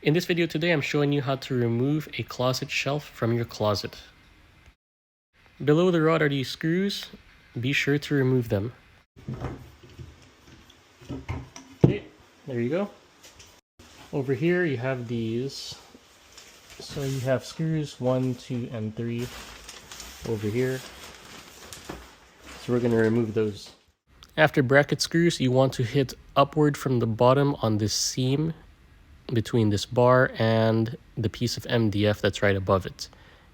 In this video today, I'm showing you how to remove a closet shelf from your closet. Below the rod are these screws. Be sure to remove them. Okay, there you go. Over here you have these. So you have screws 1, 2, and 3 over here. So we're going to remove those. After bracket screws, you want to hit upward from the bottom on this seam between this bar and the piece of MDF that's right above it.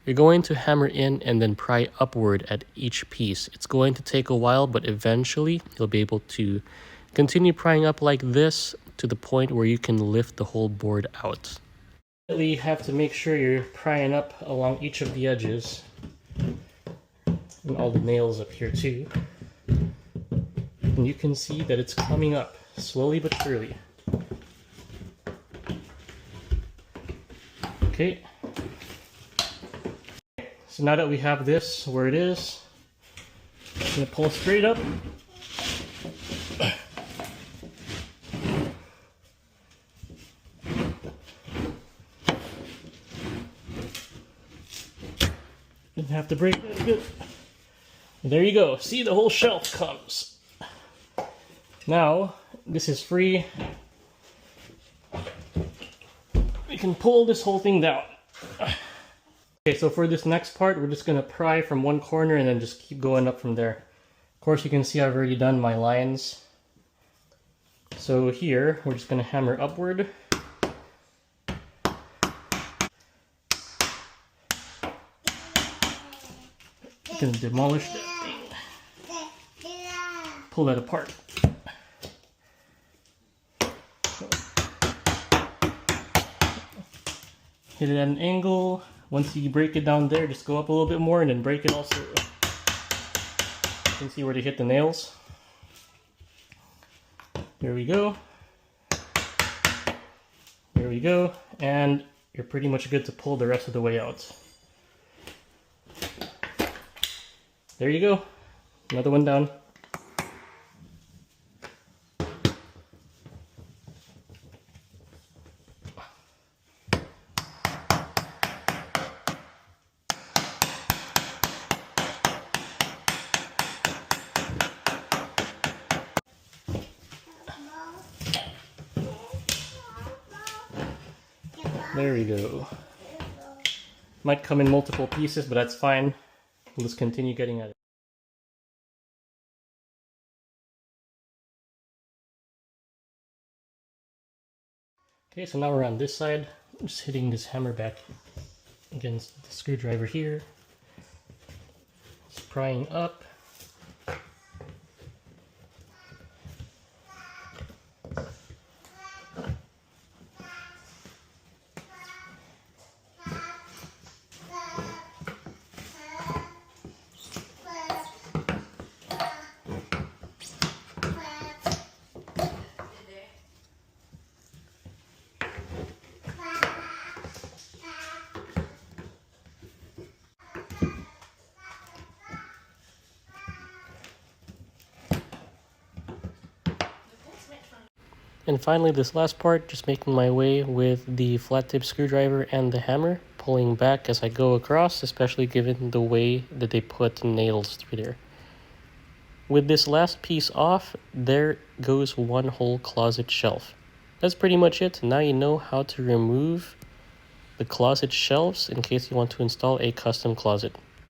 You're going to hammer in and then pry upward at each piece. It's going to take a while, but eventually you'll be able to continue prying up like this to the point where you can lift the whole board out. You have to make sure you're prying up along each of the edges and all the nails up here too. And you can see that it's coming up slowly but surely. Okay. So now that we have this where it is, I'm going to pull straight up. Didn't have to break that good. There you go. See, the whole shelf comes. Now, this is free. We can pull this whole thing down. Okay, so for this next part, we're just going to pry from one corner and then just keep going up from there. Of course, you can see I've already done my lines. So here, we're just going to hammer upward. Going to demolish that thing. Pull that apart. Hit it at an angle. Once you break it down there, just go up a little bit more and then break it also. You can see where to hit the nails. There we go. There we go. And you're pretty much good to pull the rest of the way out. There you go. Another one down. There we go. Might come in multiple pieces, but that's fine. We'll just continue getting at it. Okay, so now we're on this side. I'm just hitting this hammer back against the screwdriver here. Just prying up. And finally, this last part, just making my way with the flat tip screwdriver and the hammer, pulling back as I go across, especially given the way that they put nails through there. With this last piece off, there goes one whole closet shelf. That's pretty much it. Now you know how to remove the closet shelves in case you want to install a custom closet.